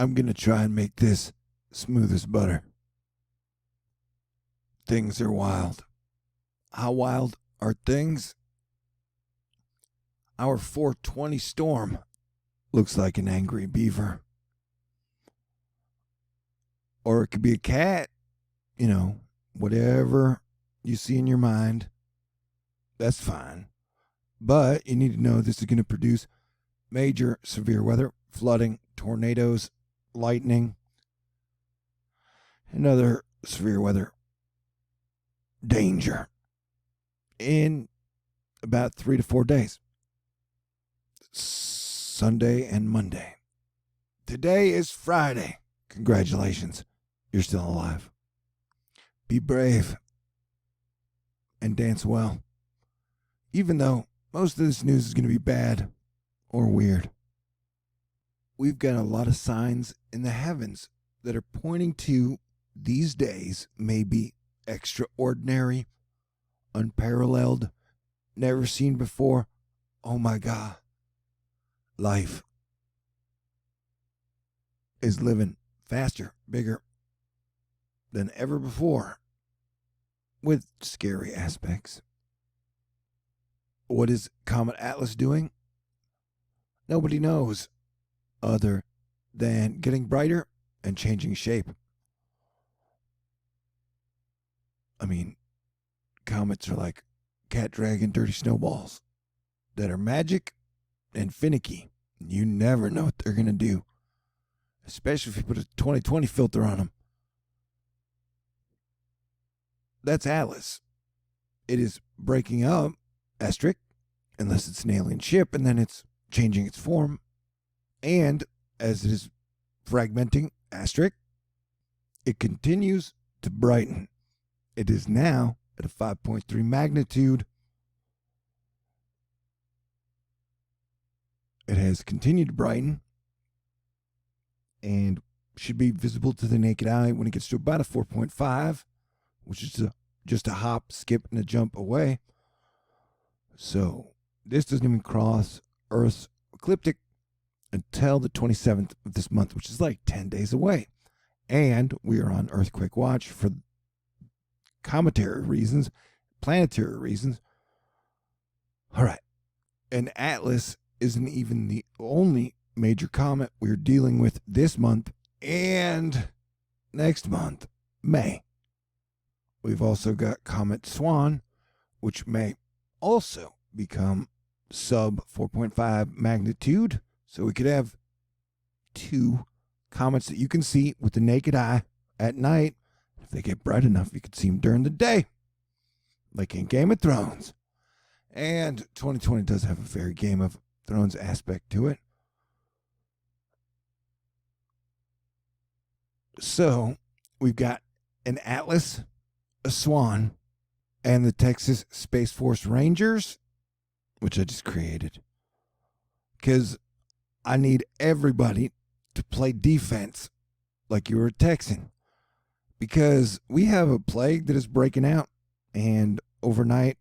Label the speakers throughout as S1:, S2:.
S1: I'm going to try and make this smooth as butter. Things are wild. How wild are things? Our 420 storm looks like an angry beaver. Or it could be a cat. You know, whatever you see in your mind, that's fine. But you need to know this is going to produce major severe weather, flooding, tornadoes, lightning, and other severe weather danger in about 3 to 4 days. Sunday and Monday. Today is Friday. Congratulations. You're still alive. Be brave and dance well. Even though most of this news is going to be bad or weird. We've got a lot of signs in the heavens that are pointing to these days may be extraordinary, unparalleled, never seen before. Oh my God. Life is living faster, bigger than ever before, with scary aspects. What is Comet Atlas doing? Nobody knows, other than getting brighter and changing shape. I mean, comets are like cat dragging dirty snowballs that are magic and finicky. You never know what they're going to do, especially if you put a 2020 filter on them. That's Atlas. It is breaking up, asterisk, unless it's an alien ship, and then it's changing its form. And as it is fragmenting, asterisk, it continues to brighten. It is now at a 5.3 magnitude. It has continued to brighten and should be visible to the naked eye when it gets to about a 4.5, which is just a hop, skip, and a jump away. So this doesn't even cross Earth's ecliptic until the 27th of this month, which is like 10 days away. And we are on earthquake watch for cometary reasons, planetary reasons. All right. And Atlas isn't even the only major comet we're dealing with this month and next month, May. We've also got Comet Swan, which may also become sub 4.5 magnitude. So we could have 2 comets that you can see with the naked eye at night. If they get bright enough, you could see them during the day, like in Game of Thrones. And 2020 does have a very Game of Thrones aspect to it. So we've got an Atlas, a Swan, and the Texas Space Force Rangers, which I just created. Because I need everybody to play defense like you were a Texan. Because we have a plague that is breaking out, and overnight,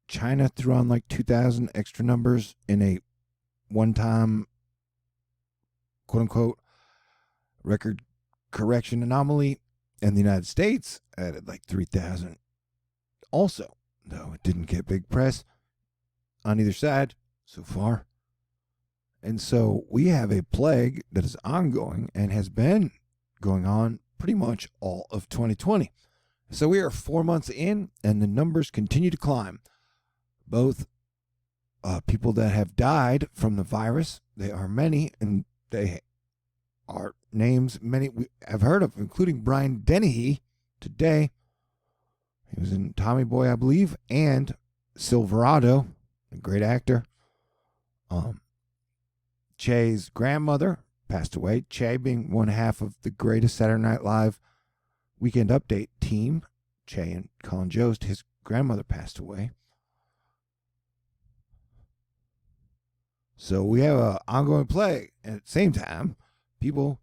S1: China threw on like 2,000 extra numbers in a one-time, quote-unquote, record correction anomaly, and the United States added like 3,000 also, though it didn't get big press on either side so far. And so we have a plague that is ongoing and has been going on pretty much all of 2020. So we are 4 months in, and the numbers continue to climb. Both people that have died from the virus, they are many, and they are names many we have heard of, including Brian Dennehy today. He was in Tommy Boy, I believe, and Silverado, a great actor. Che's grandmother passed away. Che being one half of the greatest Saturday Night Live Weekend Update team. Che and Colin Jost, his grandmother passed away. So we have an ongoing plague. And at the same time, people,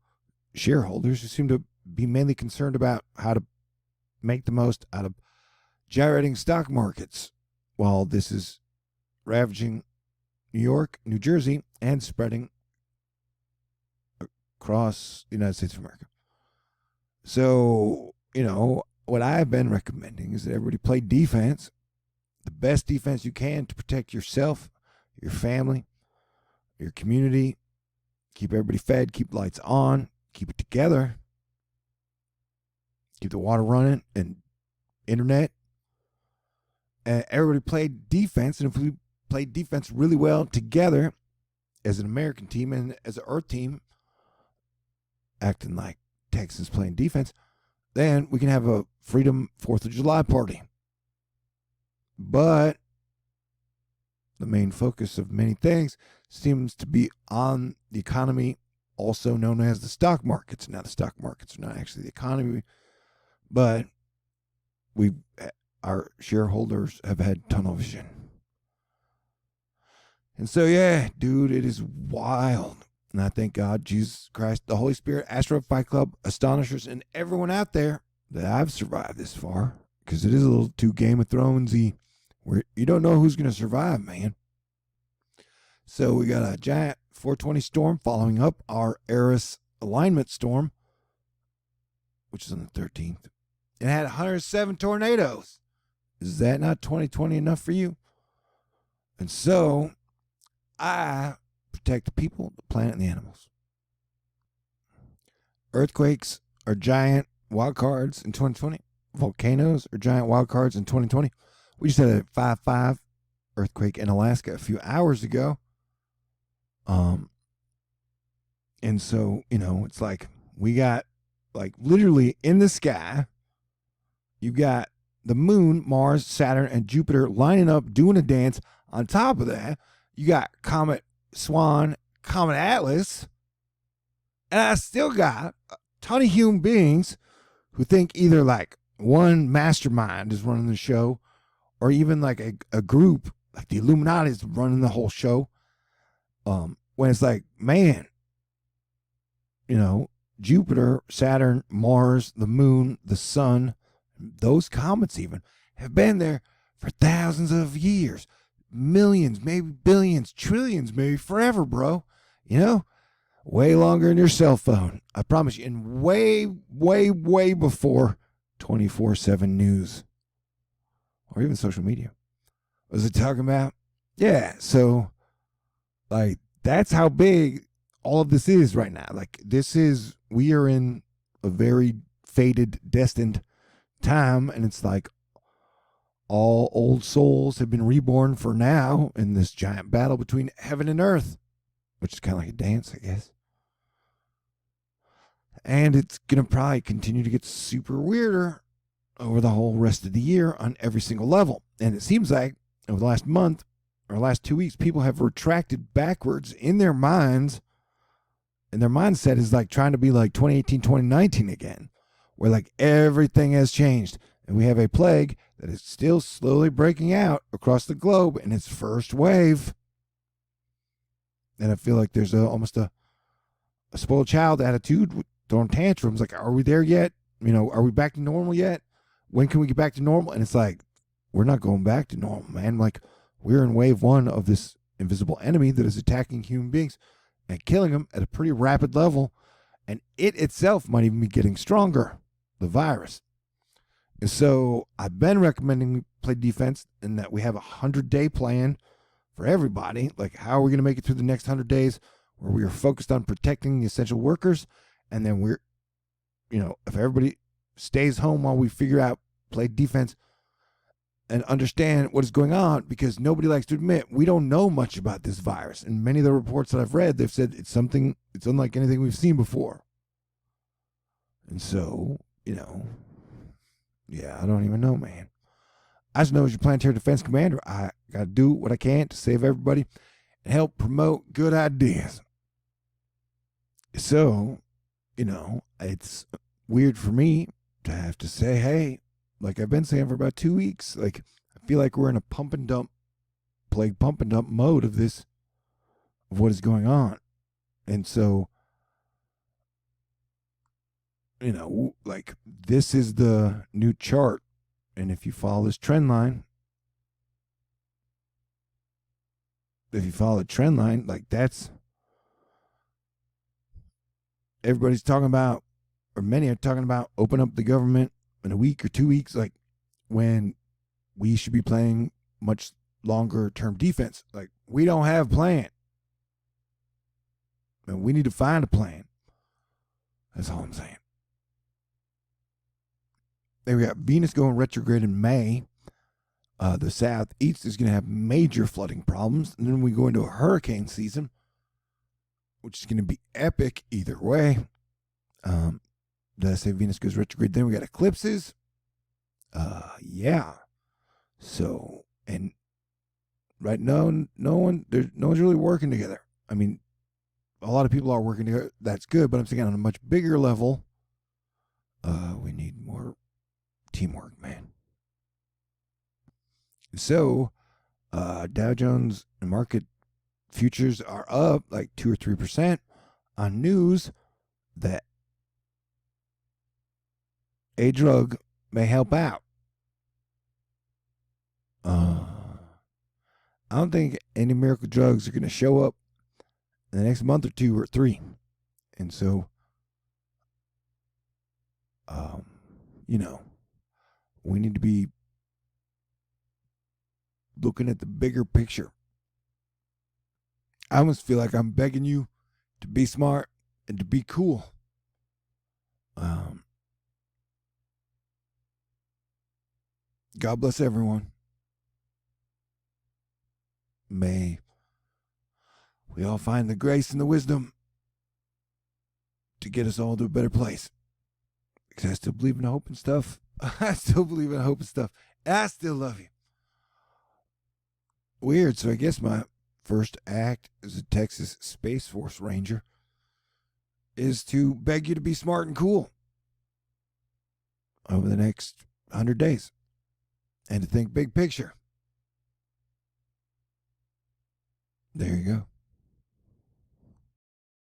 S1: shareholders, who seem to be mainly concerned about how to make the most out of gyrating stock markets while this is ravaging New York, New Jersey, and spreading across the United States of America. So, what I've been recommending is that everybody play defense, the best defense you can to protect yourself, your family, your community, keep everybody fed, keep lights on, keep it together, keep the water running and internet. And everybody play defense. And if we play defense really well together as an American team and as an Earth team, acting like Texans playing defense, then we can have a Freedom 4th of July party. But the main focus of many things seems to be on the economy, also known as the stock markets. Now, the stock markets are not actually the economy, but our shareholders have had tunnel vision. And so, yeah, dude, it is wild. And I thank God, Jesus Christ, the Holy Spirit, Astro Fight Club, Astonishers, and everyone out there that I've survived this far. Because it is a little too Game of Thrones-y, where you don't know who's going to survive, man. So we got a giant 420 storm following up our Eris alignment storm, which is on the 13th. It had 107 tornadoes. Is that not 2020 enough for you? And so I protect the people, the planet, and the animals. Earthquakes are giant wild cards in 2020. Volcanoes are giant wild cards in 2020. We just had a 5.5 earthquake in Alaska a few hours ago. And so, it's like we got, like, literally in the sky, you got the moon, Mars, Saturn, and Jupiter lining up, doing a dance. On top of that, you got Comet Swan, Comet Atlas, and I still got a ton of human beings who think either like one mastermind is running the show, or even like a group like the Illuminati is running the whole show. When it's like, man, Jupiter, Saturn, Mars, the moon, the sun, those comets even have been there for thousands of years, millions, maybe billions, trillions, maybe forever, bro. Way longer than your cell phone. I promise you. And way, way, way before 24/7 news or even social media. What was it talking about? Yeah. So, like, that's how big all of this is right now. Like, we are in a very fated, destined time. And it's like all old souls have been reborn for now in this giant battle between heaven and earth, which is kind of like a dance, I guess. And it's going to probably continue to get super weirder over the whole rest of the year on every single level. And it seems like over the last month or last 2 weeks, people have retracted backwards in their minds. And their mindset is like trying to be like 2018, 2019 again, where like everything has changed. And we have a plague that is still slowly breaking out across the globe in its first wave. And I feel like there's almost a spoiled child attitude, throwing tantrums. Like, are we there yet? Are we back to normal yet? When can we get back to normal? And it's like, we're not going back to normal, man. Like, we're in wave 1 of this invisible enemy that is attacking human beings and killing them at a pretty rapid level. And it itself might even be getting stronger, the virus. And so I've been recommending we play defense and that we have a 100-day plan for everybody. Like, how are we going to make it through the next 100 days where we are focused on protecting the essential workers? And then we're, if everybody stays home while we figure out, play defense and understand what is going on, because nobody likes to admit we don't know much about this virus. And many of the reports that I've read, they've said it's unlike anything we've seen before. And so, yeah, I don't even know, man. I just know as your planetary defense commander, I got to do what I can to save everybody and help promote good ideas. So, it's weird for me to have to say, hey, like I've been saying for about 2 weeks, like I feel like we're in a pump and dump mode of what is going on. And so, like this is the new chart. And if you follow this trend line, like everybody's talking about, or many are talking about, open up the government in a week or 2 weeks, like when we should be playing much longer term defense. Like, we don't have a plan. And we need to find a plan. That's all I'm saying. Then we got Venus going retrograde in May. The southeast is going to have major flooding problems. And then we go into a hurricane season, which is going to be epic either way. Did I say Venus goes retrograde? Then we got eclipses. Yeah. So, and right now, no one's really working together. I mean, a lot of people are working together. That's good, but I'm thinking on a much bigger level, we need more teamwork, man. So, Dow Jones market futures are up like 2 or 3% on news that a drug may help out. I don't think any miracle drugs are going to show up in the next month or 2 or 3. And so, we need to be looking at the bigger picture. I almost feel like I'm begging you to be smart and to be cool. God bless everyone. May we all find the grace and the wisdom to get us all to a better place. Because I still believe in hope and stuff. I still believe in hope and stuff. And I still love you. Weird. So I guess my first act as a Texas Space Force Ranger is to beg you to be smart and cool over the next 100 days and to think big picture. There you go.